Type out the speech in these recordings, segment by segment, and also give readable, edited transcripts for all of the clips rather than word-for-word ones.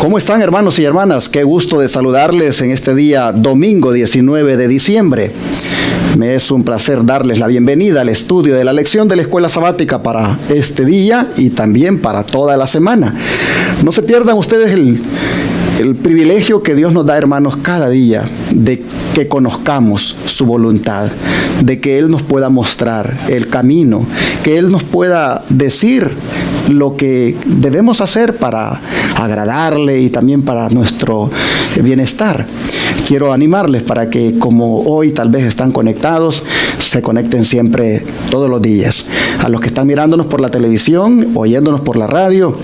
¿Cómo están, hermanos y hermanas? Qué gusto de saludarles en este día domingo 19 de diciembre. Me es un placer darles la bienvenida al estudio de la lección de la escuela sabática para este día y también para toda la semana. No se pierdan ustedes el privilegio que Dios nos da, hermanos, cada día de que conozcamos su voluntad, de que Él nos pueda mostrar el camino, que Él nos pueda decir lo que debemos hacer para agradarle y también para nuestro bienestar. Quiero animarles para que, como hoy tal vez están conectados, se conecten siempre todos los días. A los que están mirándonos por la televisión, oyéndonos por la radio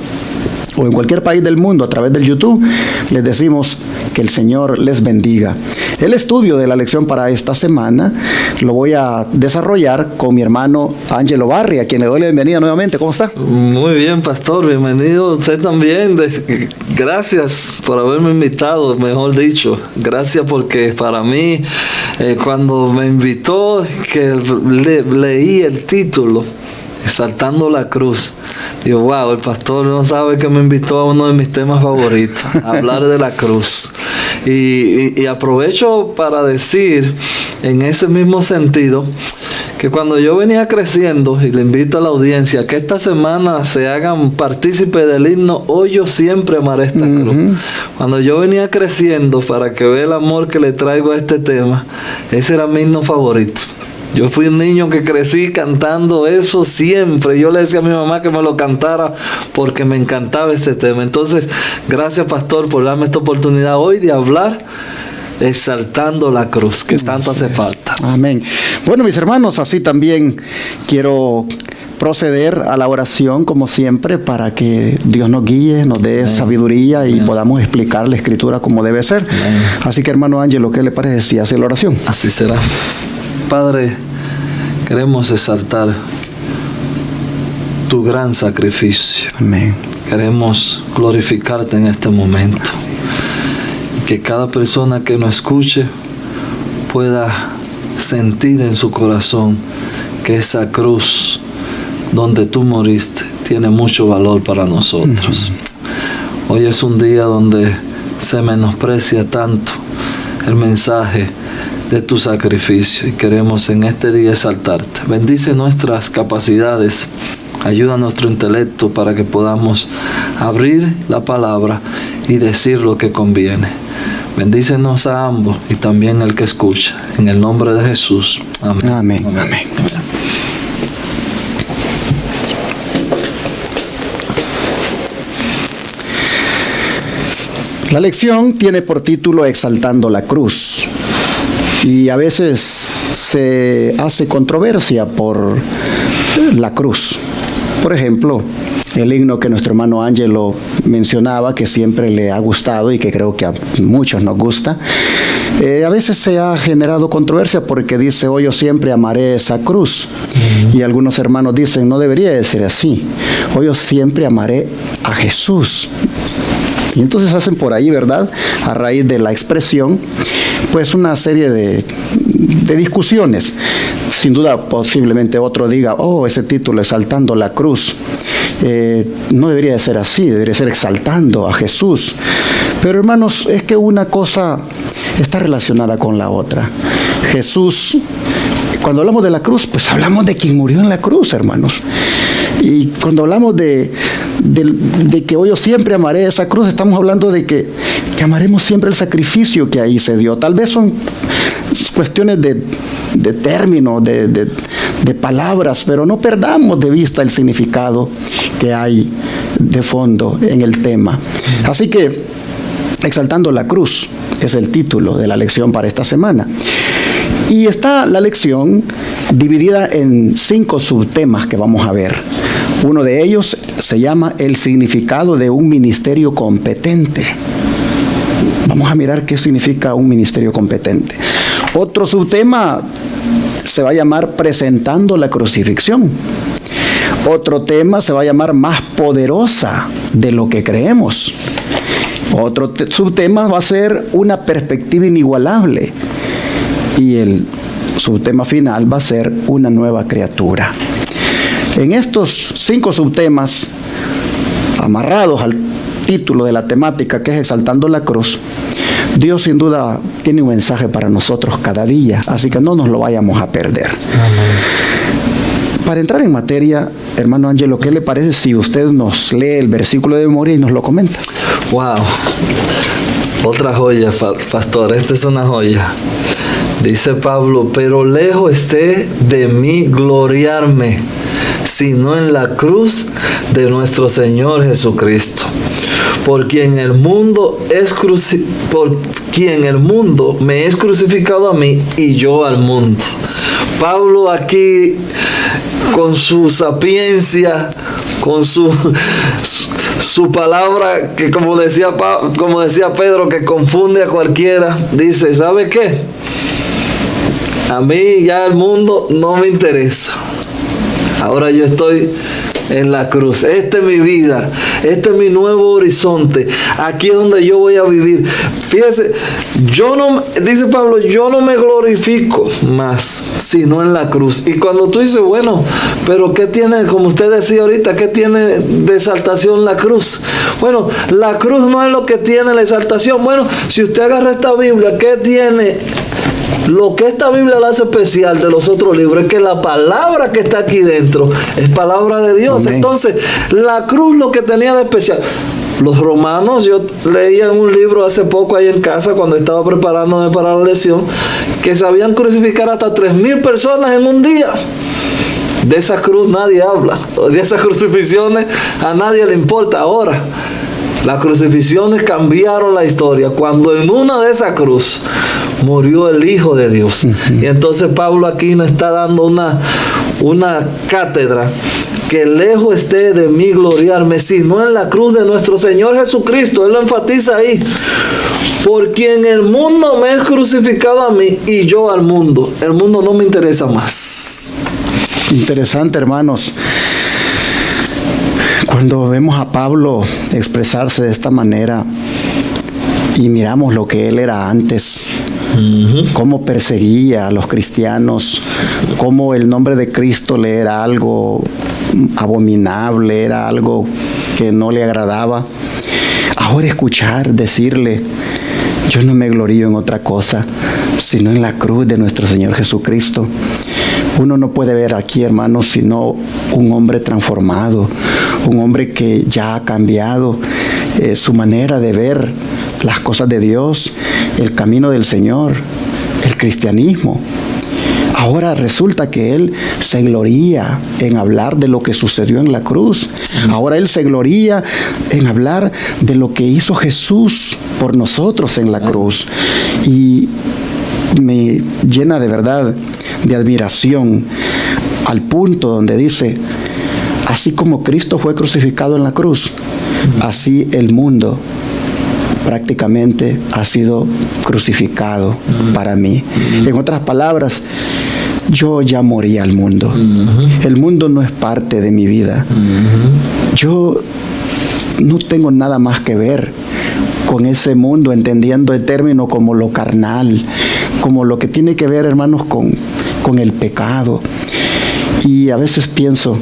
o en cualquier país del mundo a través del YouTube, les decimos que el Señor les bendiga. El estudio de la lección para esta semana lo voy a desarrollar con mi hermano Ángelo Barri, a quien le doy la bienvenida nuevamente. ¿Cómo está? Muy bien, pastor, bienvenido usted también. Gracias por haberme invitado, mejor dicho. Gracias porque para mí, cuando me invitó, que leí el título, Exaltando la Cruz. Digo, wow, el pastor no sabe que me invitó a uno de mis temas favoritos, a hablar de la cruz. Y aprovecho para decir, en ese mismo sentido, que cuando yo venía creciendo, y le invito a la audiencia, que esta semana se hagan partícipe del himno, hoy yo siempre amaré esta cruz. Cuando yo venía creciendo, para que vea el amor que le traigo a este tema, ese era mi himno favorito. Yo fui un niño que crecí cantando eso siempre. Yo le decía a mi mamá que me lo cantara porque me encantaba ese tema. Entonces, gracias, pastor, por darme esta oportunidad hoy de hablar exaltando la cruz, que tanto hace falta. Amén. Bueno, mis hermanos, así también quiero proceder a la oración como siempre para que Dios nos guíe, nos dé sabiduría y podamos explicar la escritura como debe ser. Así que, hermano Ángelo, ¿qué le parece si hace la oración? Así será. Padre, queremos exaltar tu gran sacrificio. Amén. Queremos glorificarte en este momento. Que cada persona que nos escuche pueda sentir en su corazón que esa cruz donde tú moriste tiene mucho valor para nosotros. Hoy es un día donde se menosprecia tanto el mensaje de tu sacrificio y queremos en este día exaltarte. Bendice nuestras capacidades, ayuda a nuestro intelecto para que podamos abrir la palabra y decir lo que conviene. Bendícenos a ambos y también al que escucha. En el nombre de Jesús. Amén. Amén. Amén. Amén. La lección tiene por título Exaltando la Cruz. Y a veces se hace controversia por la cruz. Por ejemplo, el himno que nuestro hermano Ángelo mencionaba, que siempre le ha gustado y que creo que a muchos nos gusta, a veces se ha generado controversia porque dice, hoy yo siempre amaré esa cruz. Y algunos hermanos dicen, no debería de ser así. Hoy yo siempre amaré a Jesús. Y entonces hacen por ahí, ¿verdad?, a raíz de la expresión, pues una serie de discusiones. Sin duda, posiblemente otro diga, ese título, Exaltando la Cruz, no debería de ser así, debería ser exaltando a Jesús. Pero, hermanos, es que una cosa está relacionada con la otra. Jesús, cuando hablamos de la cruz, pues hablamos de quien murió en la cruz, hermanos. Y cuando hablamos de que hoy yo siempre amaré esa cruz, estamos hablando de que amaremos siempre el sacrificio que ahí se dio. Tal vez son cuestiones de términos, de palabras, pero no perdamos de vista el significado que hay de fondo en el tema. Así que, Exaltando la Cruz es el título de la lección para esta semana. Y está la lección dividida en 5 subtemas que vamos a ver. Uno de ellos se llama el significado de un ministerio competente. Vamos a mirar qué significa un ministerio competente. Otro subtema se va a llamar presentando la crucifixión. Otro tema se va a llamar más poderosa de lo que creemos. Otro subtema va a ser una perspectiva inigualable. Y el subtema final va a ser una nueva criatura. En estos 5 subtemas, amarrados título de la temática, que es Exaltando la Cruz, Dios sin duda tiene un mensaje para nosotros cada día, así que no nos lo vayamos a perder. Amén. Para entrar en materia, hermano Ángelo, ¿qué le parece si usted nos lee el versículo de memoria y nos lo comenta? Wow. Otra joya, pastor. Esta es una joya. Dice Pablo, pero lejos esté de mí gloriarme, sino en la cruz de nuestro Señor Jesucristo, por quien el mundo me es crucificado a mí y yo al mundo. Pablo aquí, con su sapiencia, con su palabra que como decía Pedro, que confunde a cualquiera, dice, ¿sabe qué? A mí ya el mundo no me interesa. Ahora yo estoy en la cruz. Esta es mi vida. Este es mi nuevo horizonte. Aquí es donde yo voy a vivir. Fíjese, dice Pablo, yo no me glorifico más, sino en la cruz. Y cuando tú dices, bueno, pero ¿qué tiene, como usted decía ahorita, qué tiene de exaltación la cruz? Bueno, la cruz no es lo que tiene la exaltación. Bueno, si usted agarra esta Biblia, ¿qué tiene? Lo que esta Biblia la hace especial de los otros libros es que la palabra que está aquí dentro es palabra de Dios. Amén. Entonces, la cruz lo que tenía de especial. Los romanos, yo leía en un libro hace poco ahí en casa cuando estaba preparándome para la lección, que sabían crucificar hasta 3,000 personas en un día. De esa cruz nadie habla. De esas crucifixiones a nadie le importa ahora. Las crucifixiones cambiaron la historia. Cuando en una de esas cruz murió el Hijo de Dios. Y entonces Pablo aquí nos está dando una cátedra. Que lejos esté de mí gloriarme, sino en la cruz de nuestro Señor Jesucristo. Él lo enfatiza ahí. Por quien el mundo me es crucificado a mí y yo al mundo. El mundo no me interesa más. Interesante, hermanos. Cuando vemos a Pablo expresarse de esta manera y miramos lo que él era antes, cómo perseguía a los cristianos, cómo el nombre de Cristo le era algo abominable, era algo que no le agradaba. Ahora escuchar decirle, yo no me glorío en otra cosa, sino en la cruz de nuestro Señor Jesucristo. Uno no puede ver aquí, hermanos, sino un hombre transformado, un hombre que ya ha cambiado su manera de ver las cosas de Dios, el camino del Señor, el cristianismo. Ahora resulta que él se gloría en hablar de lo que sucedió en la cruz. Ahora él se gloría en hablar de lo que hizo Jesús por nosotros en la cruz. Y me llena de verdad de admiración al punto donde dice, así como Cristo fue crucificado en la cruz, así el mundo prácticamente ha sido crucificado para mí. En otras palabras, yo ya morí al mundo. El mundo no es parte de mi vida. Yo no tengo nada más que ver con ese mundo, entendiendo el término como lo carnal, como lo que tiene que ver, hermanos, con el pecado. Y a veces pienso,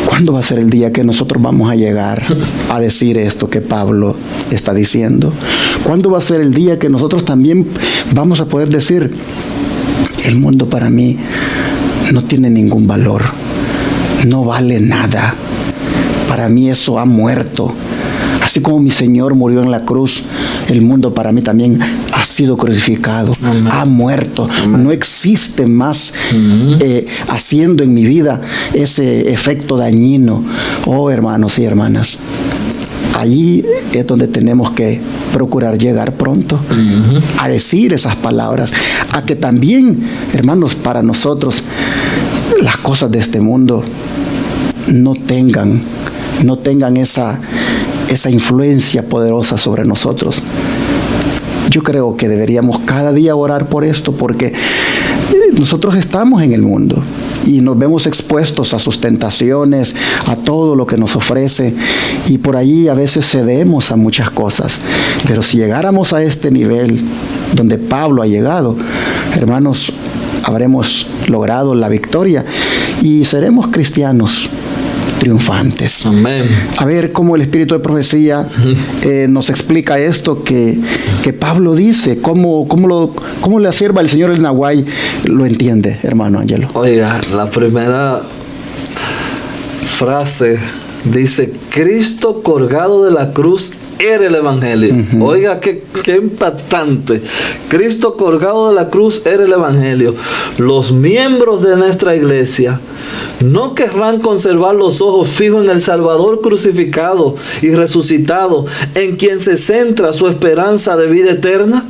¿cuándo va a ser el día que nosotros vamos a llegar a decir esto que Pablo está diciendo? ¿Cuándo va a ser el día que nosotros también vamos a poder decir, el mundo para mí no tiene ningún valor, no vale nada, para mí eso ha muerto? Así como mi Señor murió en la cruz, el mundo para mí también ha sido crucificado, Amén. Ha muerto, Amén. No existe más haciendo en mi vida ese efecto dañino. Oh, hermanos y hermanas, allí es donde tenemos que procurar llegar pronto a decir esas palabras, a que también, hermanos, para nosotros las cosas de este mundo no tengan esa influencia poderosa sobre nosotros. Yo creo que deberíamos cada día orar por esto, porque nosotros estamos en el mundo y nos vemos expuestos a sus tentaciones, a todo lo que nos ofrece, y por ahí a veces cedemos a muchas cosas. Pero si llegáramos a este nivel donde Pablo ha llegado, hermanos, habremos logrado la victoria y seremos cristianos triunfantes. Amén. A ver cómo el espíritu de profecía nos explica esto que Pablo dice, cómo la sierva del Señor Elena White lo entiende, hermano Ángelo. Oiga, la primera frase dice: Cristo colgado de la cruz era el Evangelio. Oiga, qué impactante. Cristo colgado de la cruz era el Evangelio. Los miembros de nuestra iglesia no querrán conservar los ojos fijos en el Salvador crucificado y resucitado, en quien se centra su esperanza de vida eterna.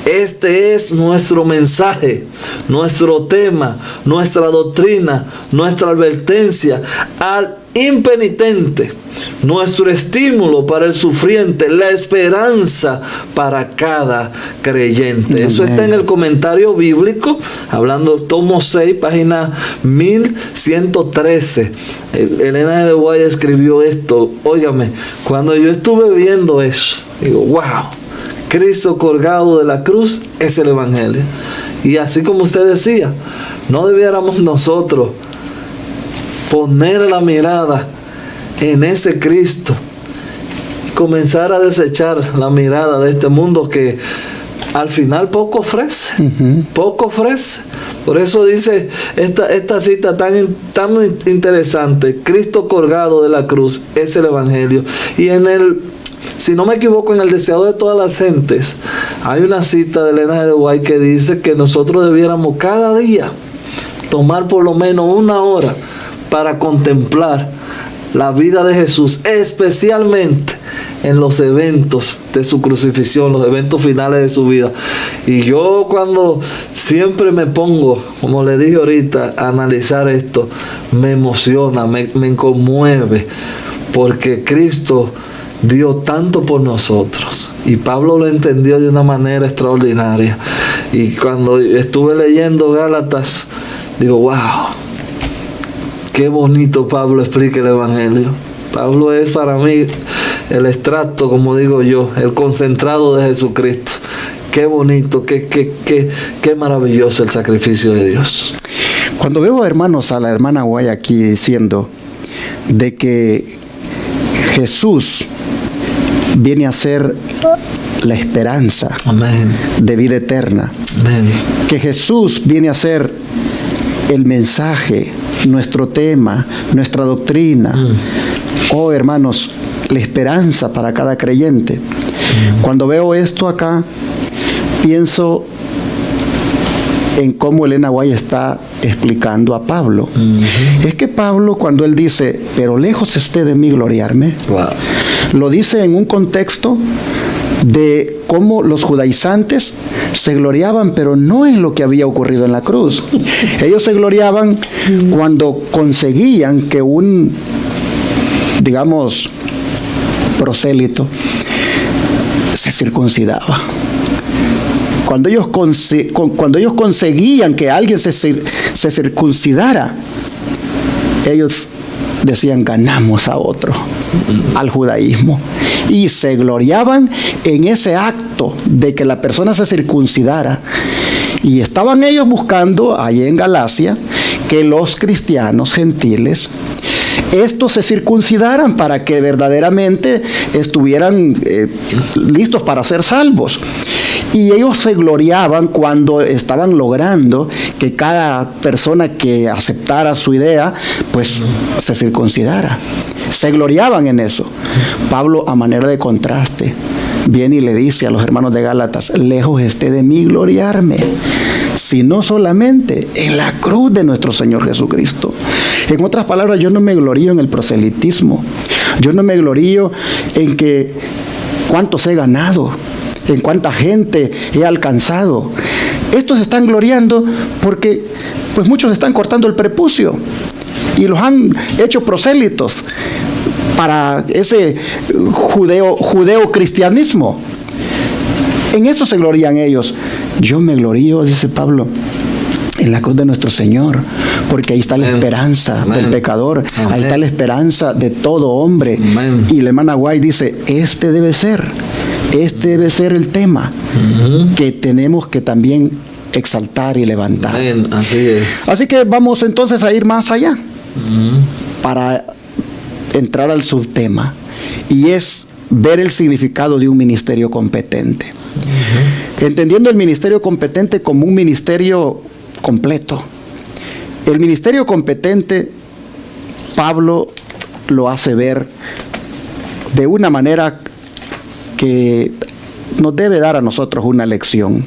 Este es nuestro mensaje, nuestro tema, nuestra doctrina, nuestra advertencia al impenitente, nuestro estímulo para el sufriente, la esperanza para cada creyente. Eso está en el comentario bíblico, hablando tomo 6, página 1113. Elena de White escribió esto. Óigame, cuando yo estuve viendo eso, digo, wow. Cristo colgado de la cruz es el Evangelio. Y así como usted decía, no debiéramos nosotros poner la mirada en ese Cristo y comenzar a desechar la mirada de este mundo que al final poco ofrece. Poco ofrece. Por eso dice esta cita tan interesante: Cristo colgado de la cruz es el Evangelio. Y si no me equivoco, en el deseado de todas las gentes, hay una cita de Elena de White que dice que nosotros debiéramos cada día tomar por lo menos 1 hora para contemplar la vida de Jesús, especialmente en los eventos de su crucifixión, los eventos finales de su vida. Y yo cuando siempre me pongo, como le dije ahorita, a analizar esto, me emociona, me conmueve, porque Cristo dio tanto por nosotros y Pablo lo entendió de una manera extraordinaria. Y cuando estuve leyendo Gálatas, digo, wow, qué bonito Pablo explica el Evangelio. Pablo es para mí el extracto, como digo yo, el concentrado de Jesucristo. Qué bonito, qué maravilloso el sacrificio de Dios. Cuando veo, hermanos, a la hermana Guay aquí diciendo de que Jesús viene a ser la esperanza de vida eterna. Amén. Que Jesús viene a ser el mensaje, nuestro tema, nuestra doctrina. Oh, hermanos, la esperanza para cada creyente. Cuando veo esto acá, pienso en cómo Elena White está explicando a Pablo. Es que Pablo, cuando él dice, pero lejos esté de mí gloriarme, lo dice en un contexto de cómo los judaizantes se gloriaban, pero no en lo que había ocurrido en la cruz. Ellos se gloriaban cuando conseguían que un, digamos, prosélito se circuncidaba. Cuando ellos conseguían que alguien se circuncidara, ellos decían, ganamos a otro, al judaísmo. Y se gloriaban en ese acto de que la persona se circuncidara. Y estaban ellos buscando, allí en Galacia, que los cristianos gentiles, estos se circuncidaran para que verdaderamente estuvieran listos para ser salvos. Y ellos se gloriaban cuando estaban logrando que cada persona que aceptara su idea, pues se circuncidara. Se gloriaban en eso. Pablo, a manera de contraste, viene y le dice a los hermanos de Gálatas, lejos esté de mí gloriarme, sino solamente en la cruz de nuestro Señor Jesucristo. En otras palabras, yo no me glorío en el proselitismo. Yo no me glorío en que cuántos he ganado, en cuánta gente he alcanzado. Estos están gloriando porque pues muchos están cortando el prepucio y los han hecho prosélitos para ese judeo-cristianismo. En eso se glorían ellos. Yo me glorío, dice Pablo, en la cruz de nuestro Señor, porque ahí está la esperanza del pecador. Ahí está la esperanza de todo hombre. Y la hermana White dice, este debe ser el tema que tenemos que también exaltar y levantar. Así es. Así que vamos entonces a ir más allá. para entrar al subtema, y es ver el significado de un ministerio competente. Entendiendo el ministerio competente como un ministerio completo. El ministerio competente, Pablo lo hace ver de una manera que nos debe dar a nosotros una lección.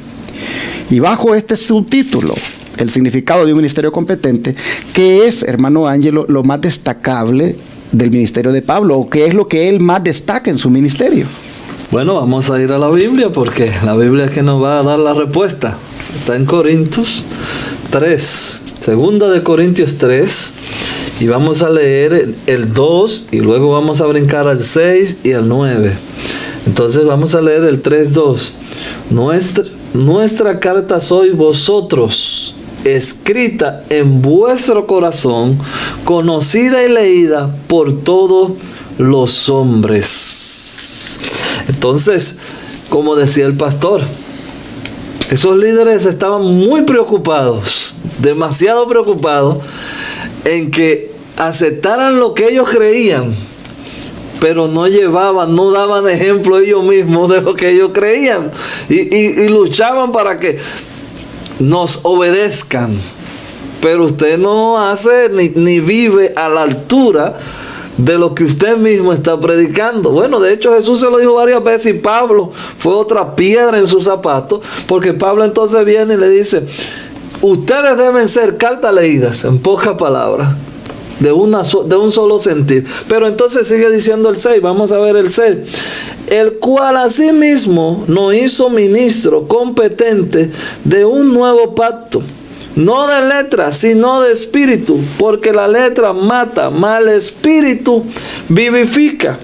Y bajo este subtítulo, el significado de un ministerio competente, ¿qué es, hermano Ángelo, lo más destacable del ministerio de Pablo? ¿O qué es lo que él más destaca en su ministerio? Bueno, vamos a ir a la Biblia, porque la Biblia es que nos va a dar la respuesta. Está en Corintios 3, segunda de Corintios 3, y vamos a leer el 2, y luego vamos a brincar al 6 y al 9. Entonces vamos a leer el 3:2. Nuestra carta sois vosotros, escrita en vuestro corazón, conocida y leída por todos los hombres. Entonces, como decía el pastor, esos líderes estaban muy preocupados, demasiado preocupados, en que aceptaran lo que ellos creían, pero no daban ejemplo ellos mismos de lo que ellos creían, y luchaban para que nos obedezcan. Pero usted no hace ni vive a la altura de lo que usted mismo está predicando. Bueno, de hecho Jesús se lo dijo varias veces, y Pablo fue otra piedra en sus zapatos, porque Pablo entonces viene y le dice: ustedes deben ser cartas leídas, en pocas palabras, de un solo sentir. Pero entonces sigue diciendo el 6, vamos a ver el 6. El cual asimismo nos hizo ministro competente de un nuevo pacto, no de letra, sino de espíritu, porque la letra mata, mas el espíritu vivifica.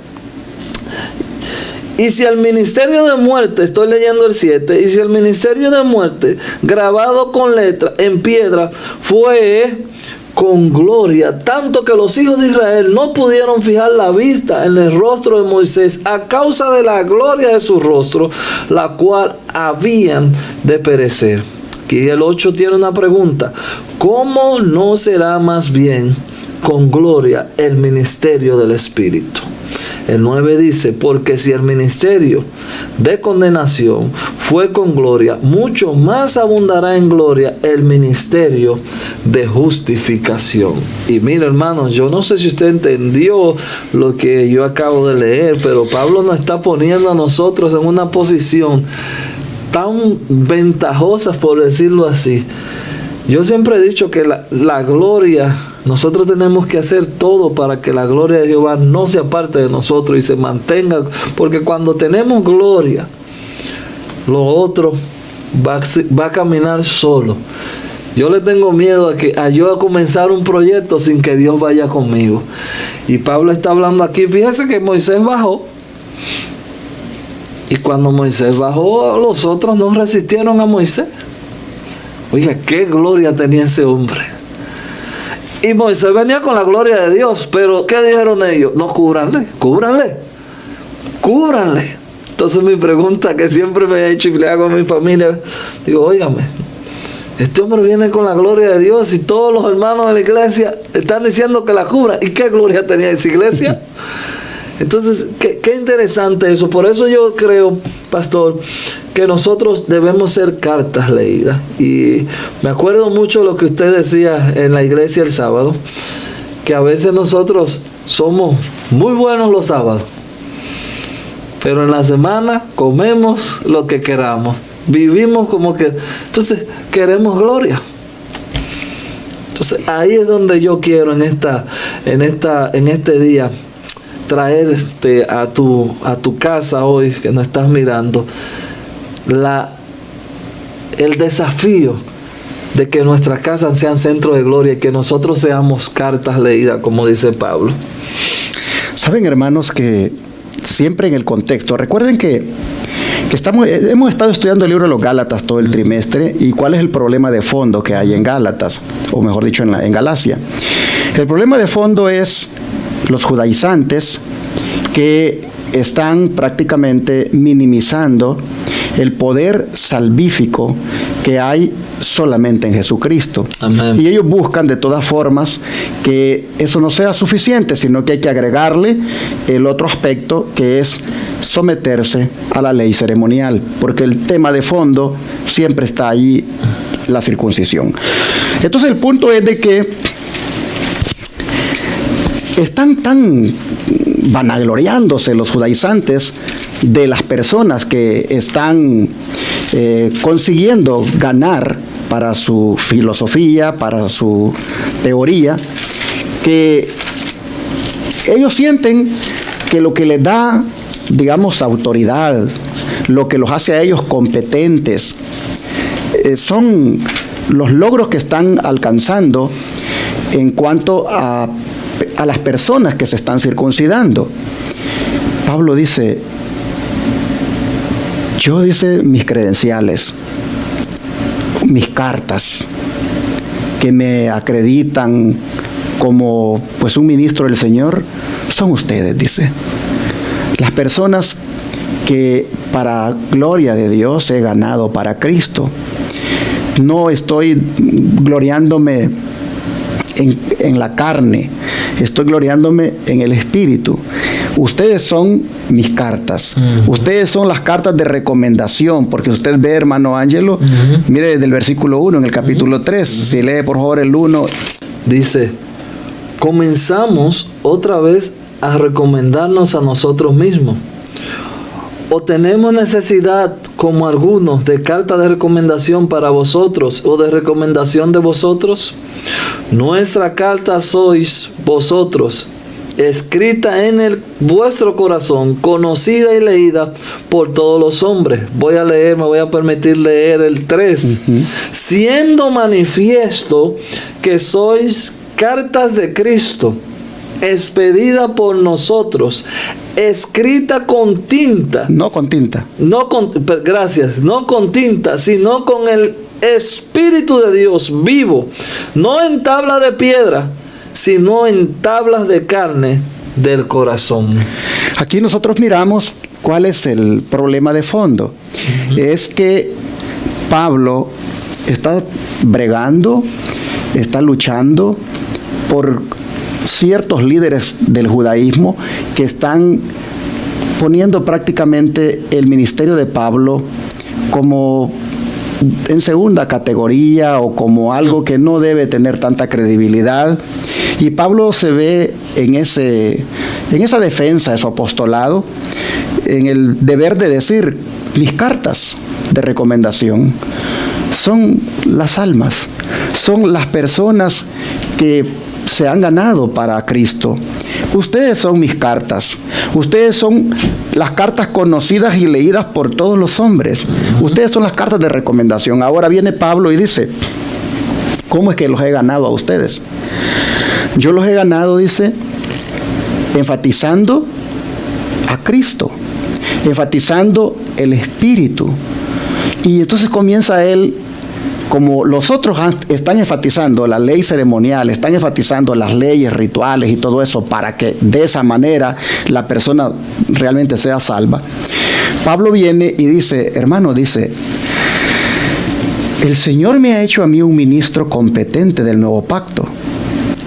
Y si el ministerio de muerte, estoy leyendo el 7, y si el ministerio de muerte, grabado con letra en piedra, fue con gloria, tanto que los hijos de Israel no pudieron fijar la vista en el rostro de Moisés a causa de la gloria de su rostro, la cual habían de perecer. Aquí el 8 tiene una pregunta: ¿cómo no será más bien con gloria el ministerio del Espíritu? El 9 dice: porque si el ministerio de condenación fue con gloria, mucho más abundará en gloria el ministerio de justificación. Y mira, hermanos, yo no sé si usted entendió lo que yo acabo de leer, pero Pablo nos está poniendo a nosotros en una posición tan ventajosa, por decirlo así. Yo siempre he dicho que la gloria, nosotros tenemos que hacer todo para que la gloria de Jehová no se aparte de nosotros y se mantenga, porque cuando tenemos gloria, lo otro va a caminar solo. Yo le tengo miedo a yo a comenzar un proyecto sin que Dios vaya conmigo. Y Pablo está hablando aquí, fíjese que Moisés bajó, y cuando Moisés bajó, los otros no resistieron a Moisés. Oiga, qué gloria tenía ese hombre. Y Moisés venía con la gloria de Dios, pero ¿qué dijeron ellos? No, cúbranle. Entonces mi pregunta que siempre me he hecho y le hago a mi familia, digo: óigame, este hombre viene con la gloria de Dios y todos los hermanos de la iglesia están diciendo que la cubran. ¿Y qué gloria tenía esa iglesia? Entonces, qué interesante eso. Por eso yo creo, pastor, que nosotros debemos ser cartas leídas. Y me acuerdo mucho de lo que usted decía en la iglesia el sábado, que a veces nosotros somos muy buenos los sábados, pero en la semana comemos lo que queramos, vivimos como que... Entonces, queremos gloria. Entonces, ahí es donde yo quiero en este día traerte a tu casa hoy, que nos estás mirando, el desafío de que nuestras casas sean centro de gloria y que nosotros seamos cartas leídas, como dice Pablo. Saben, hermanos, que siempre en el contexto, recuerden que hemos estado estudiando el libro de los Gálatas todo el trimestre, y cuál es el problema de fondo que hay en Gálatas, o mejor dicho en Galacia. El problema de fondo es los judaizantes, que están prácticamente minimizando el poder salvífico que hay solamente en Jesucristo. Amén. Y ellos buscan de todas formas que eso no sea suficiente, sino que hay que agregarle el otro aspecto, que es someterse a la ley ceremonial, porque el tema de fondo siempre está ahí, la circuncisión. Entonces el punto es de que están tan vanagloriándose los judaizantes de las personas que están consiguiendo ganar para su filosofía, para su teoría, que ellos sienten que lo que les da, digamos, autoridad, lo que los hace a ellos competentes, son los logros que están alcanzando en cuanto a las personas que se están circuncidando. Pablo dice, yo, dice, mis credenciales, mis cartas que me acreditan como pues un ministro del Señor, son ustedes, dice. Las personas que para gloria de Dios he ganado para Cristo. No estoy gloriándome en la carne, estoy gloriándome en el Espíritu. Ustedes son mis cartas. Ustedes son las cartas de recomendación, porque usted ve, hermano Ángelo, mire desde el versículo 1 en el capítulo 3, si lee por favor el 1. Dice, comenzamos otra vez a recomendarnos a nosotros mismos. ¿O tenemos necesidad, como algunos, de carta de recomendación para vosotros o de recomendación de vosotros? Nuestra carta sois vosotros, escrita en vuestro corazón, conocida y leída por todos los hombres. Me voy a permitir leer el 3. Siendo manifiesto que sois cartas de Cristo, expedida por nosotros, escrita con tinta. No con tinta. No con tinta, sino con el Espíritu de Dios vivo, no en tabla de piedra, sino en tablas de carne del corazón. Aquí nosotros miramos cuál es el problema de fondo. Es que Pablo está bregando, está luchando por ciertos líderes del judaísmo que están poniendo prácticamente el ministerio de Pablo como en segunda categoría o como algo que no debe tener tanta credibilidad. Y Pablo se ve en esa defensa de su apostolado, en el deber de decir, mis cartas de recomendación son las almas, son las personas que se han ganado para Cristo. Ustedes son mis cartas. Ustedes son las cartas conocidas y leídas por todos los hombres. Ustedes son las cartas de recomendación. Ahora viene Pablo y dice, ¿cómo es que los he ganado a ustedes? Yo los he ganado, dice, enfatizando a Cristo, enfatizando el Espíritu. Y entonces comienza él, como los otros están enfatizando la ley ceremonial, están enfatizando las leyes rituales y todo eso para que de esa manera la persona realmente sea salva. Pablo viene y dice, hermano, dice, el Señor me ha hecho a mí un ministro competente del nuevo pacto,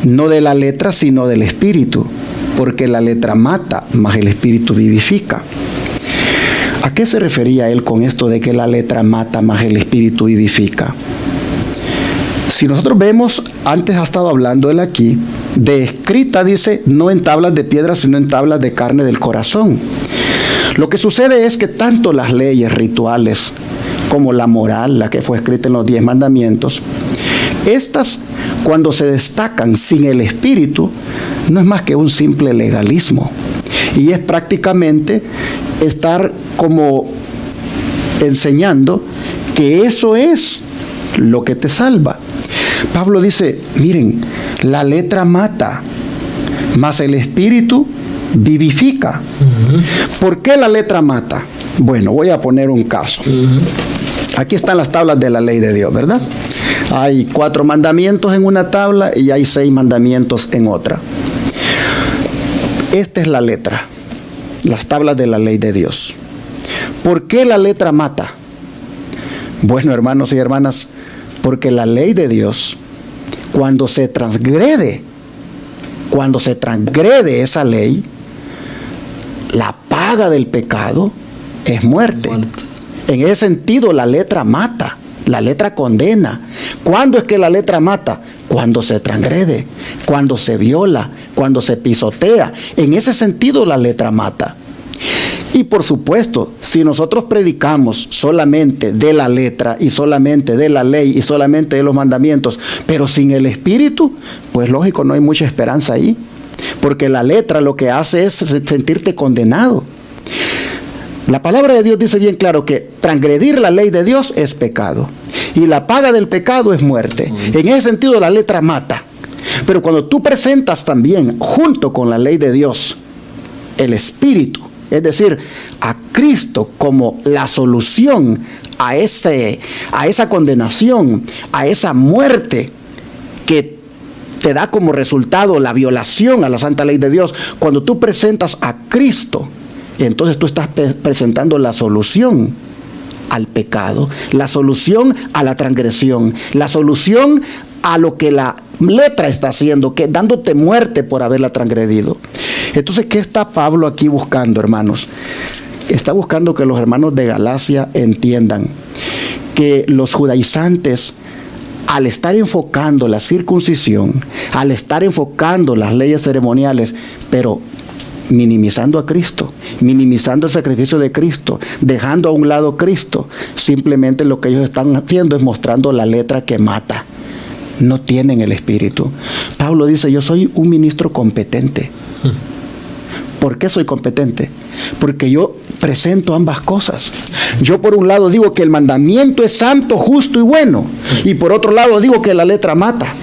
no de la letra sino del Espíritu, porque la letra mata, mas el Espíritu vivifica. ¿A qué se refería él con esto de que la letra mata, mas el Espíritu vivifica? Si nosotros vemos, antes ha estado hablando él aquí, de escrita, dice, no en tablas de piedra, sino en tablas de carne del corazón. Lo que sucede es que tanto las leyes rituales como la moral, la que fue escrita en los 10 mandamientos, estas, cuando se destacan sin el Espíritu, no es más que un simple legalismo. Y es prácticamente estar como enseñando que eso es lo que te salva. Pablo dice, miren, la letra mata, mas el Espíritu vivifica. ¿Por qué la letra mata? Bueno, voy a poner un caso. Aquí están las tablas de la ley de Dios, ¿verdad? Hay 4 mandamientos en una tabla y hay 6 mandamientos en otra. Esta es la letra, las tablas de la ley de Dios. ¿Por qué la letra mata? Bueno, hermanos y hermanas, porque la ley de Dios, cuando se transgrede esa ley, la paga del pecado es muerte. En ese sentido, la letra mata, la letra condena. ¿Cuándo es que la letra mata? Cuando se transgrede, cuando se viola, cuando se pisotea. En ese sentido, la letra mata. Y por supuesto, si nosotros predicamos solamente de la letra y solamente de la ley y solamente de los mandamientos, pero sin el Espíritu, pues lógico, no hay mucha esperanza ahí. Porque la letra lo que hace es sentirte condenado. La palabra de Dios dice bien claro que transgredir la ley de Dios es pecado. Y la paga del pecado es muerte. En ese sentido la letra mata. Pero cuando tú presentas también, junto con la ley de Dios, el Espíritu, es decir, a Cristo como la solución a esa condenación, a esa muerte que te da como resultado la violación a la santa ley de Dios. Cuando tú presentas a Cristo, entonces tú estás presentando la solución al pecado, la solución a la transgresión, la solución a lo que la letra está haciendo, que dándote muerte por haberla transgredido. Entonces, ¿qué está Pablo aquí buscando, hermanos? Está buscando que los hermanos de Galacia entiendan que los judaizantes, al estar enfocando la circuncisión, al estar enfocando las leyes ceremoniales, pero minimizando a Cristo, minimizando el sacrificio de Cristo, dejando a un lado a Cristo, simplemente lo que ellos están haciendo es mostrando la letra que mata. No tienen el Espíritu. Pablo dice, yo soy un ministro competente. ¿Por qué soy competente? Porque yo presento ambas cosas. Yo por un lado digo que el mandamiento es santo, justo y bueno, y por otro lado digo que la letra mata.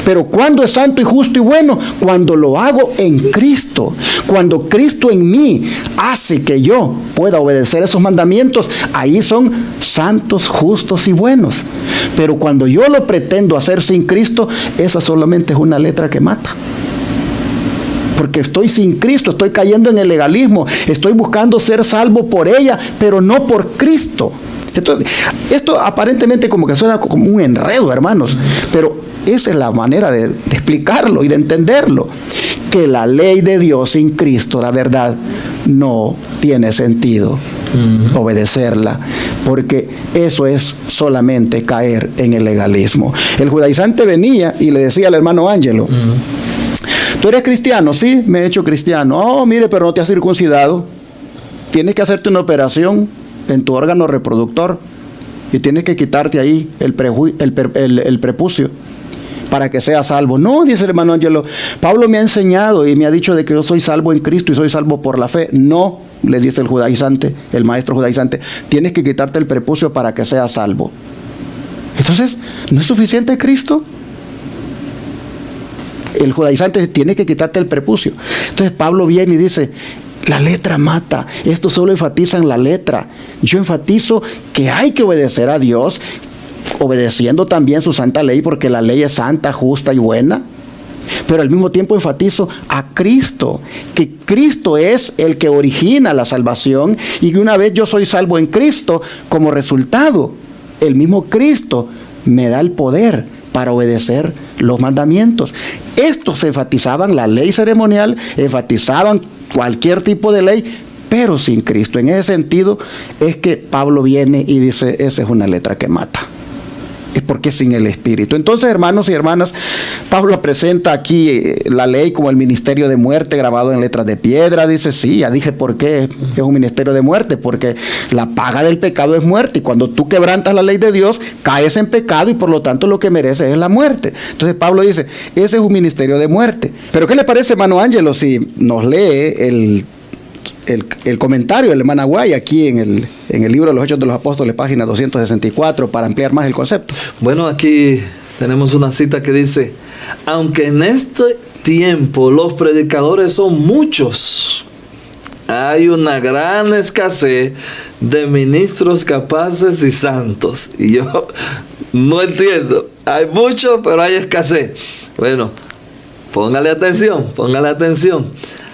Pero ¿cuándo es santo y justo y bueno? Cuando lo hago en Cristo. Cuando Cristo en mí hace que yo pueda obedecer esos mandamientos, ahí son santos, justos y buenos. Pero cuando yo lo pretendo hacer sin Cristo, esa solamente es una letra que mata. Porque estoy sin Cristo, estoy cayendo en el legalismo, estoy buscando ser salvo por ella, pero no por Cristo. Entonces, esto aparentemente como que suena como un enredo, hermanos, pero esa es la manera de explicarlo y de entenderlo. Que la ley de Dios sin Cristo, la verdad, no tiene sentido obedecerla, porque eso es solamente caer en el legalismo. El judaizante venía y le decía al hermano Ángelo, ¿tú eres cristiano? Sí, me he hecho cristiano. Oh, mire, pero no te has circuncidado. Tienes que hacerte una operación en tu órgano reproductor y tienes que quitarte ahí el prepucio para que seas salvo. No, dice el hermano Ángelo, Pablo me ha enseñado y me ha dicho de que yo soy salvo en Cristo y soy salvo por la fe. No, le dice el judaizante, el maestro judaizante, tienes que quitarte el prepucio para que seas salvo. Entonces, ¿no es suficiente Cristo? El judaizante tiene que quitarte el prepucio. Entonces Pablo viene y dice, la letra mata. Esto solo enfatiza en la letra. Yo enfatizo que hay que obedecer a Dios, obedeciendo también su santa ley, porque la ley es santa, justa y buena. Pero al mismo tiempo enfatizo a Cristo, que Cristo es el que origina la salvación y que una vez yo soy salvo en Cristo, como resultado, el mismo Cristo me da el poder para obedecer los mandamientos. Estos enfatizaban la ley ceremonial, enfatizaban cualquier tipo de ley, pero sin Cristo. En ese sentido es que Pablo viene y dice, esa es una letra que mata. Es porque sin el Espíritu. Entonces, hermanos y hermanas, Pablo presenta aquí la ley como el ministerio de muerte grabado en letras de piedra. Dice, sí, ya dije por qué es un ministerio de muerte, porque la paga del pecado es muerte, y cuando tú quebrantas la ley de Dios, caes en pecado y por lo tanto lo que mereces es la muerte. Entonces Pablo dice, ese es un ministerio de muerte. Pero ¿qué le parece, hermano Ángelo, si nos lee el comentario del hermano Aguay aquí en el libro de los Hechos de los Apóstoles, página 264, para ampliar más el concepto? Bueno, aquí tenemos una cita que dice, aunque en este tiempo los predicadores son muchos, hay una gran escasez de ministros capaces y santos. Y yo no entiendo, hay muchos, pero hay escasez. Bueno, póngale atención.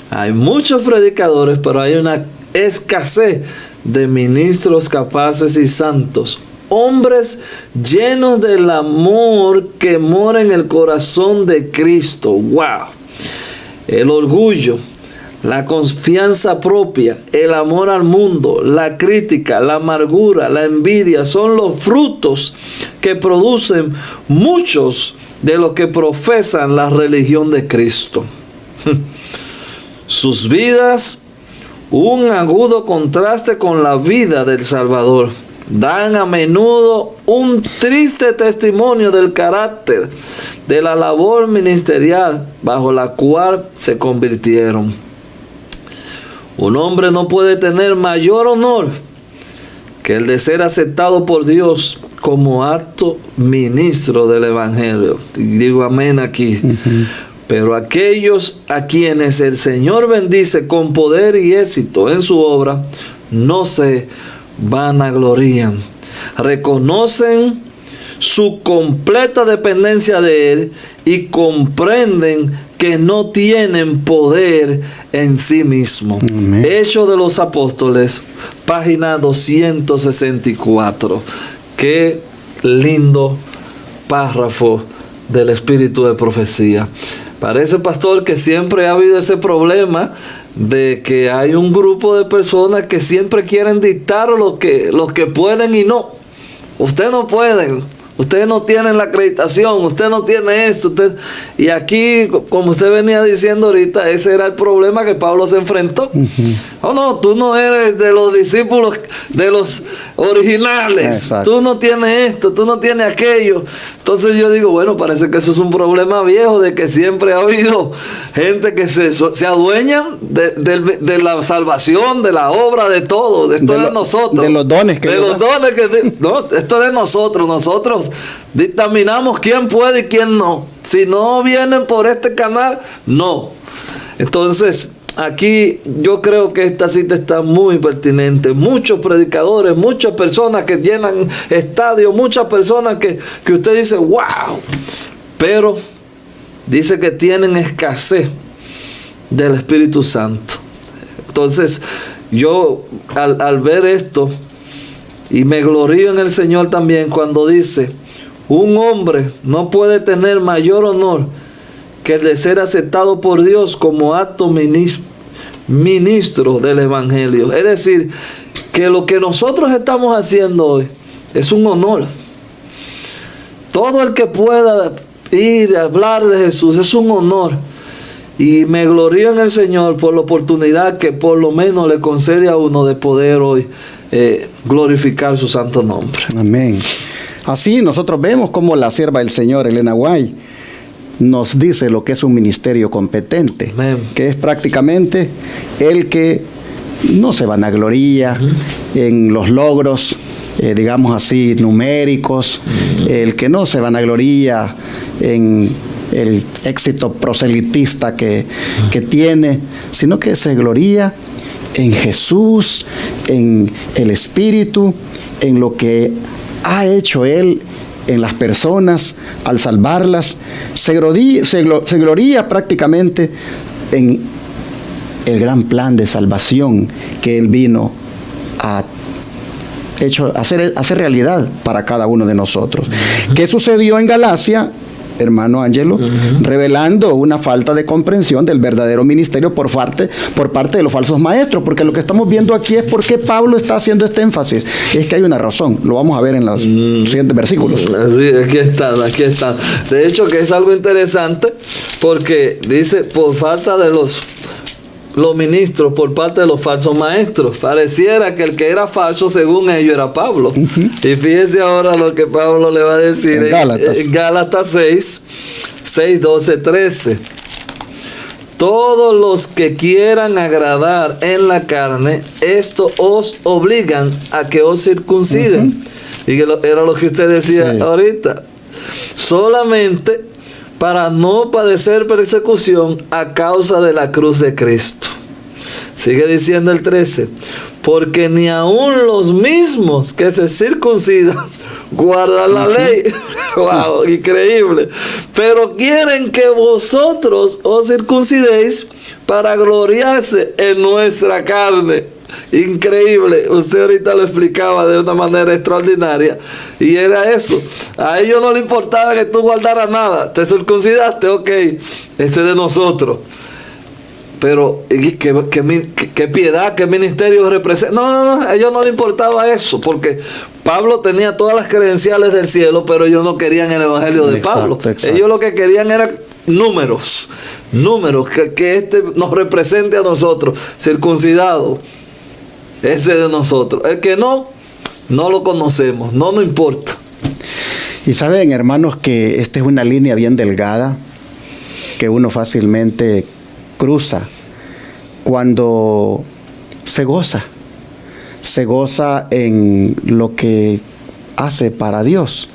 Hay muchos predicadores, pero hay una escasez de ministros capaces y santos. hombres llenos del amor que mora en el corazón de Cristo. ¡Wow! El orgullo, la confianza propia, el amor al mundo, la crítica, la amargura, la envidia son los frutos que producen muchos de los que profesan la religión de Cristo. Sus vidas, un agudo contraste con la vida del Salvador, dan a menudo un triste testimonio del carácter de la labor ministerial bajo la cual se convirtieron. Un hombre no puede tener mayor honor que el de ser aceptado por Dios como acto ministro del Evangelio. Y digo amén aquí. Pero aquellos a quienes el Señor bendice con poder y éxito en su obra, no se vanaglorían. Reconocen su completa dependencia de Él y comprenden que no tienen poder en sí mismo. Hechos de los Apóstoles, página 264. Qué lindo párrafo del espíritu de profecía. Parece, pastor, que siempre ha habido ese problema de que hay un grupo de personas que siempre quieren dictar lo que pueden y no. Ustedes no pueden. Ustedes no tienen la acreditación, usted no tiene esto. Y aquí, como usted venía diciendo ahorita, ese era el problema que Pablo se enfrentó. Oh, no, tú no eres de los discípulos, de los originales. Exacto. Tú no tienes esto, tú no tienes aquello. Entonces yo digo, bueno, parece que eso es un problema viejo, de que siempre ha habido gente que se adueñan de la salvación, de la obra, de todo. Esto es de nosotros. De los dones que no, esto es de nosotros. Nosotros dictaminamos quién puede y quién no. Si no vienen por este canal, no. Entonces, aquí yo creo que esta cita está muy pertinente. Muchos predicadores, muchas personas que llenan estadios, muchas personas que usted dice, wow. Pero dice que tienen escasez del Espíritu Santo. Entonces, yo al ver esto, y me glorío en el Señor también cuando dice, un hombre no puede tener mayor honor que el de ser aceptado por Dios como acto ministro del Evangelio. Es decir, que lo que nosotros estamos haciendo hoy es un honor. Todo el que pueda ir a hablar de Jesús es un honor. Y me glorío en el Señor por la oportunidad que por lo menos le concede a uno de poder hoy glorificar su santo nombre. Amén. Así nosotros vemos como la sierva del Señor, Elena White, nos dice lo que es un ministerio competente. Amén. Que es prácticamente el que no se vanagloría en los logros, digamos así, numéricos, el que no se vanagloría en el éxito proselitista que tiene, sino que se gloría en Jesús, en el Espíritu, en lo que ha hecho Él en las personas al salvarlas. Se gloría prácticamente en el gran plan de salvación que Él vino a hacer realidad para cada uno de nosotros. ¿Qué sucedió en Galacia, hermano Ángelo? Revelando una falta de comprensión del verdadero ministerio por parte de los falsos maestros, porque lo que estamos viendo aquí es por qué Pablo está haciendo este énfasis. Es que hay una razón, lo vamos a ver en los siguientes versículos. Sí, aquí están. De hecho, que es algo interesante, porque dice, por falta de los ministros, por parte de los falsos maestros. Pareciera que el que era falso, según ellos, era Pablo. Y fíjese ahora lo que Pablo le va a decir en Gálatas 6, 12, 13. Todos los que quieran agradar en la carne, esto os obligan a que os circunciden. Y que era lo que usted decía ahorita. Solamente para no padecer persecución a causa de la cruz de Cristo. Sigue diciendo el 13, porque ni aun los mismos que se circuncidan guardan la ley. Wow, increíble. Pero quieren que vosotros os circuncidéis para gloriarse en nuestra carne. increíble. Usted ahorita lo explicaba de una manera extraordinaria. Y era eso. A ellos no les importaba que tú guardaras nada. Te circuncidaste, ok. Este es de nosotros. Pero qué piedad, qué ministerio representa. No, a ellos no les importaba eso, porque Pablo tenía todas las credenciales del cielo, pero ellos no querían el evangelio de Pablo. Exacto. Ellos lo que querían eran números, que este nos represente a nosotros, circuncidado, ese de nosotros. El que no lo conocemos, no nos importa. Y saben, hermanos, que esta es una línea bien delgada que uno fácilmente cruza cuando se goza en lo que hace para Dios.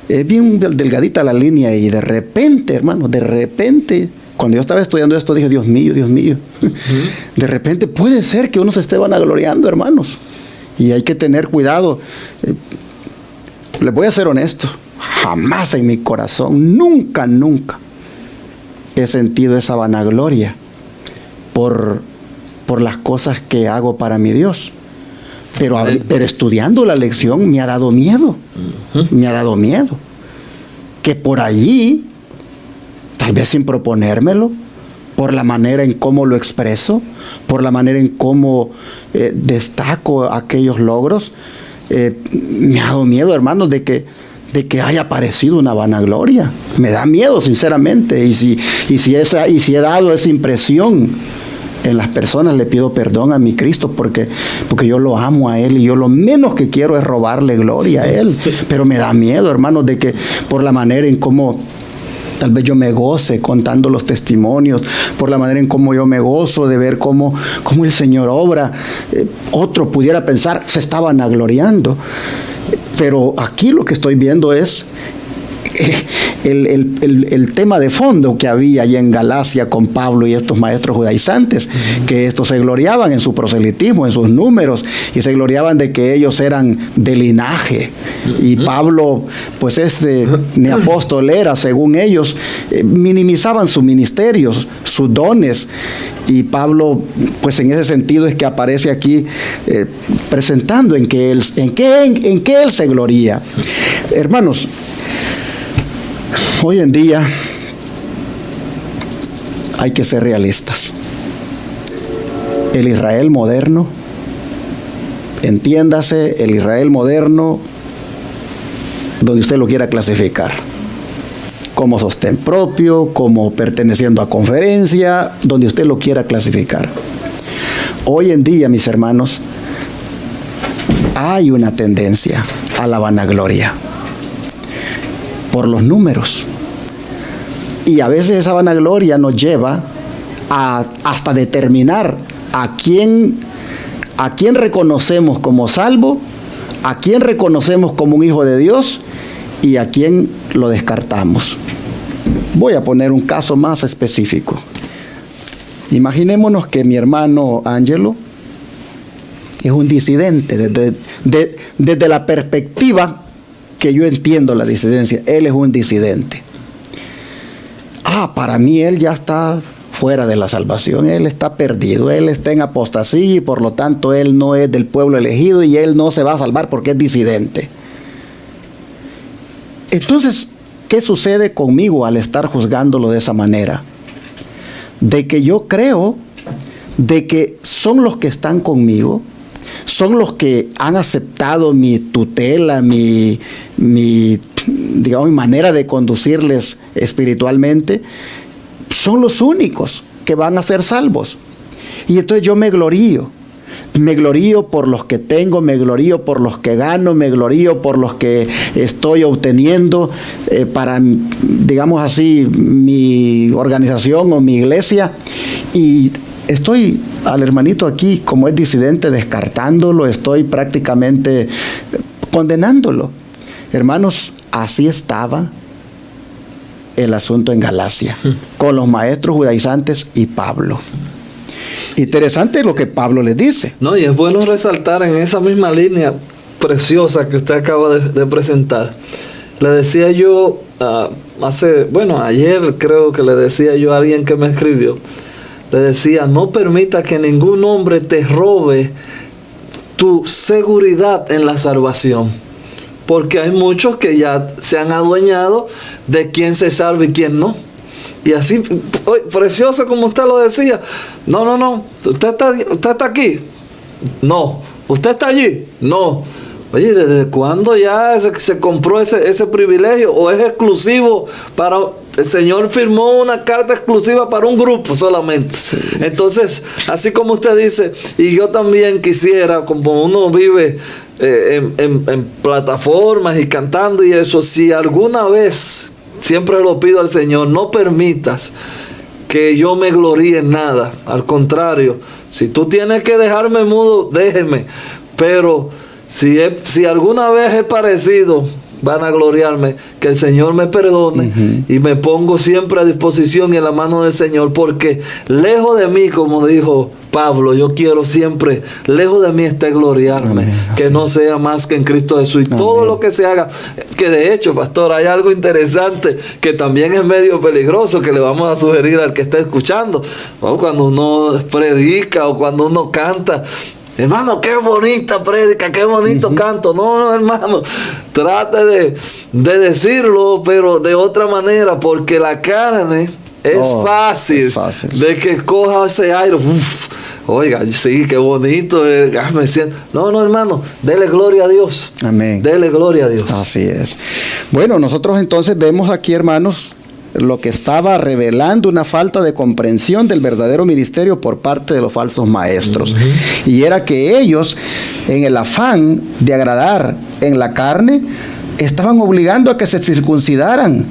Es bien delgadita la línea y de repente, hermano, cuando yo estaba estudiando esto dije, Dios mío, de repente puede ser que uno se esté vanagloriando, hermanos, y hay que tener cuidado. Les voy a ser honesto, jamás en mi corazón, nunca he sentido esa vanagloria por las cosas que hago para mi Dios. Pero estudiando la lección me ha dado miedo. Me ha dado miedo. Que por allí, tal vez sin proponérmelo, por la manera en cómo lo expreso, por la manera en cómo destaco aquellos logros, me ha dado miedo, hermanos, de que haya aparecido una vanagloria. Me da miedo, sinceramente. Y si he dado esa impresión en las personas, le pido perdón a mi Cristo, porque yo lo amo a Él y yo lo menos que quiero es robarle gloria a Él. Pero me da miedo, hermanos, de que por la manera en cómo tal vez yo me goce contando los testimonios, por la manera en cómo yo me gozo de ver cómo el Señor obra, otro pudiera pensar, se está vanagloriando. Pero aquí lo que estoy viendo es el tema de fondo que había allá en Galacia con Pablo y estos maestros judaizantes, que estos se gloriaban en su proselitismo, en sus números, y se gloriaban de que ellos eran de linaje. Y Pablo, pues ni apóstol era, según ellos, minimizaban sus ministerios, sus dones. Y Pablo, pues en ese sentido es que aparece aquí presentando en que él se gloría. Hermanos, hoy en día hay que ser realistas. El Israel moderno, entiéndase, el Israel moderno, donde usted lo quiera clasificar, como sostén propio, como perteneciendo a conferencia, donde usted lo quiera clasificar. Hoy en día, mis hermanos, hay una tendencia a la vanagloria por los números. Y a veces esa vanagloria nos lleva a hasta determinar a quién reconocemos como salvo, a quién reconocemos como un hijo de Dios y a quién lo descartamos. Voy a poner un caso más específico. Imaginémonos que mi hermano Ángelo es un disidente desde la perspectiva que yo entiendo la disidencia. Él es un disidente. Para mí él ya está fuera de la salvación, él está perdido, él está en apostasía y por lo tanto él no es del pueblo elegido y él no se va a salvar porque es disidente. Entonces, ¿qué sucede conmigo al estar juzgándolo de esa manera? De que yo creo de que son los que están conmigo, son los que han aceptado mi tutela, mi manera de conducirles espiritualmente, son los únicos que van a ser salvos. Y entonces yo me glorío por los que tengo, me glorío por los que gano, me glorío por los que estoy obteniendo para, digamos así, mi organización o mi iglesia. Y estoy al hermanito aquí, como es disidente, descartándolo, estoy prácticamente condenándolo. Hermanos, así estaba el asunto en Galacia, con los maestros judaizantes y Pablo. Interesante lo que Pablo les dice. No, y es bueno resaltar en esa misma línea preciosa que usted acaba de presentar. Le decía yo ayer creo que le decía yo a alguien que me escribió, le decía, no permita que ningún hombre te robe tu seguridad en la salvación. Porque hay muchos que ya se han adueñado de quién se salva y quién no. Y así, precioso como usted lo decía. No. ¿Usted está aquí? No. ¿Usted está allí? No. Oye, ¿desde cuándo ya se compró ese privilegio? ¿O es exclusivo para... El Señor firmó una carta exclusiva para un grupo solamente. Sí. Entonces, así como usted dice, y yo también quisiera, como uno vive en plataformas y cantando y eso, si alguna vez, siempre lo pido al Señor, no permitas que yo me gloríe en nada. Al contrario, si tú tienes que dejarme mudo, déjeme. Pero si alguna vez he parecido, van a gloriarme, que el Señor me perdone, y me pongo siempre a disposición y en la mano del Señor, porque lejos de mí, como dijo Pablo, yo quiero siempre, lejos de mí esté gloriarme. Amén. Que no sea más que en Cristo Jesús. Y amén. Todo lo que se haga, que de hecho, pastor, hay algo interesante que también es medio peligroso, que le vamos a sugerir al que esté escuchando, ¿no? Cuando uno predica o cuando uno canta, hermano, qué bonita prédica, qué bonito canto. No, hermano, trate de decirlo, pero de otra manera, porque la carne es fácil de que coja ese aire. Oiga, sí, qué bonito, me siento. No, hermano, dele gloria a Dios. Amén. Dele gloria a Dios. Así es. Bueno, nosotros entonces vemos aquí, hermanos, lo que estaba revelando una falta de comprensión del verdadero ministerio por parte de los falsos maestros. Y era que ellos, en el afán de agradar en la carne, estaban obligando a que se circuncidaran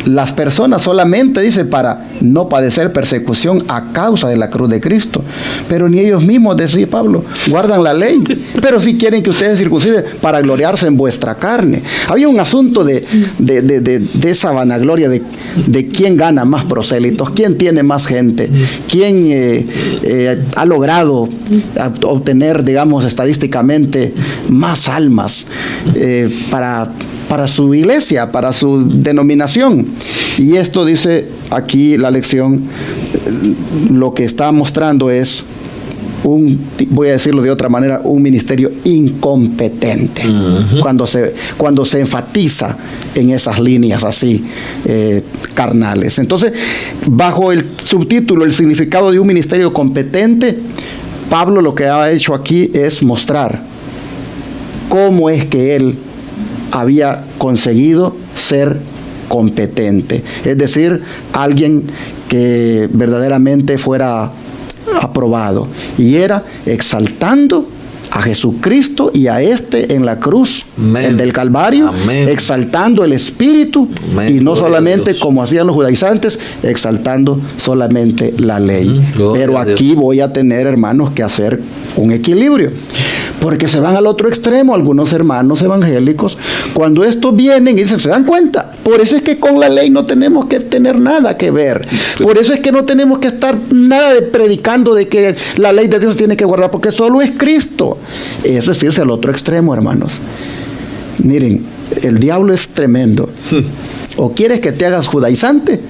las personas solamente, dice, para no padecer persecución a causa de la cruz de Cristo. Pero ni ellos mismos, decía Pablo, guardan la ley, pero sí quieren que ustedes circunciden para gloriarse en vuestra carne. Había un asunto de esa vanagloria de quién gana más prosélitos, quién tiene más gente, quién ha logrado obtener, digamos, estadísticamente más almas para su iglesia, para su denominación. Y esto dice aquí la lección, lo que está mostrando es voy a decirlo de otra manera, un ministerio incompetente. Cuando se enfatiza en esas líneas así carnales. Entonces, bajo el subtítulo, el significado de un ministerio competente, Pablo lo que ha hecho aquí es mostrar cómo es que él había conseguido ser competente, es decir, alguien que verdaderamente fuera aprobado, y era exaltando a Jesucristo y a en la cruz, el del Calvario. Amén. Exaltando el Espíritu. Amén. Y no gloria solamente como hacían los judaizantes, exaltando solamente la ley. Pero aquí voy a tener, hermanos, que hacer un equilibrio, porque se van al otro extremo algunos hermanos evangélicos cuando estos vienen y dicen, ¿se dan cuenta? Por eso es que con la ley no tenemos que tener nada que ver. Por eso es que no tenemos que estar nada de predicando de que la ley de Dios tiene que guardar, porque solo es Cristo. Eso es irse al otro extremo, hermanos. Miren, el diablo es tremendo. O quieres que te hagas judaizante,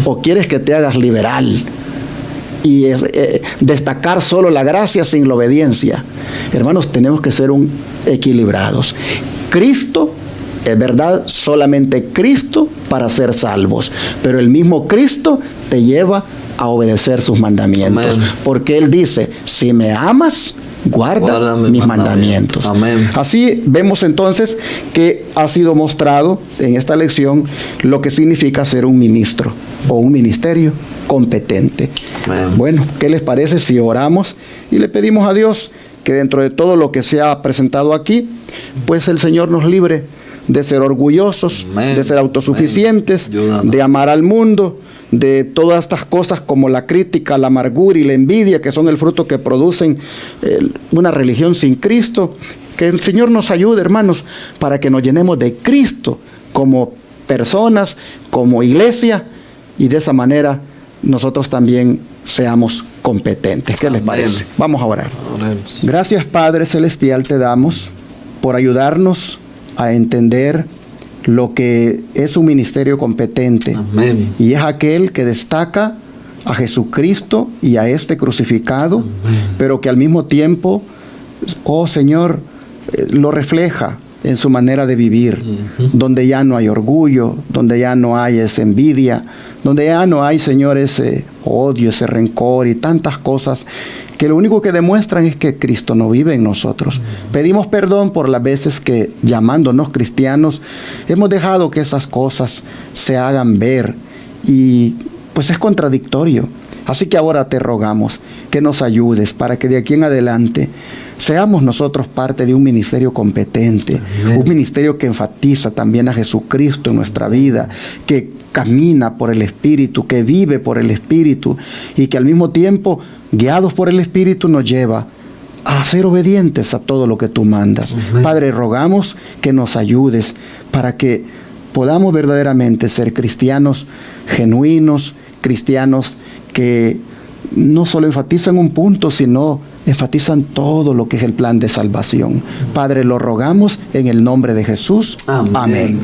o quieres que te hagas liberal. Y destacar solo la gracia sin la obediencia. Hermanos, tenemos que ser equilibrados. Cristo, es verdad, solamente Cristo para ser salvos. Pero el mismo Cristo te lleva a obedecer sus mandamientos. Amén. Porque Él dice, si me amas, guarda mis mandamientos. Amén. Así vemos entonces que ha sido mostrado en esta lección lo que significa ser un ministro o un ministerio competente. Amén. Bueno, ¿qué les parece si oramos y le pedimos a Dios que dentro de todo lo que se ha presentado aquí, pues el Señor nos libre de ser orgullosos, amén, de ser autosuficientes, de amar al mundo, de todas estas cosas como la crítica, la amargura y la envidia, que son el fruto que producen una religión sin Cristo. Que el Señor nos ayude, hermanos, para que nos llenemos de Cristo como personas, como iglesia, y de esa manera nosotros también seamos competentes. ¿Qué les parece? Vamos a orar. Oremos. Gracias, Padre Celestial, te damos por ayudarnos a entender lo que es un ministerio competente. Amén. Y es aquel que destaca a Jesucristo y a este crucificado, pero que al mismo tiempo, oh Señor, lo refleja en su manera de vivir, donde ya no hay orgullo, donde ya no hay esa envidia, donde ya no hay, Señor, ese odio, ese rencor y tantas cosas que lo único que demuestran es que Cristo no vive en nosotros. Pedimos perdón por las veces que, llamándonos cristianos, hemos dejado que esas cosas se hagan ver y pues es contradictorio. Así que ahora te rogamos que nos ayudes para que de aquí en adelante seamos nosotros parte de un ministerio competente, un ministerio que enfatiza también a Jesucristo en nuestra vida, que camina por el Espíritu, que vive por el Espíritu y que al mismo tiempo, guiados por el Espíritu, nos lleva a ser obedientes a todo lo que tú mandas. Amén. Padre, rogamos que nos ayudes para que podamos verdaderamente ser cristianos genuinos, cristianos que no solo enfatizan un punto, sino enfatizan todo lo que es el plan de salvación. Padre, lo rogamos en el nombre de Jesús. Amén. Amén.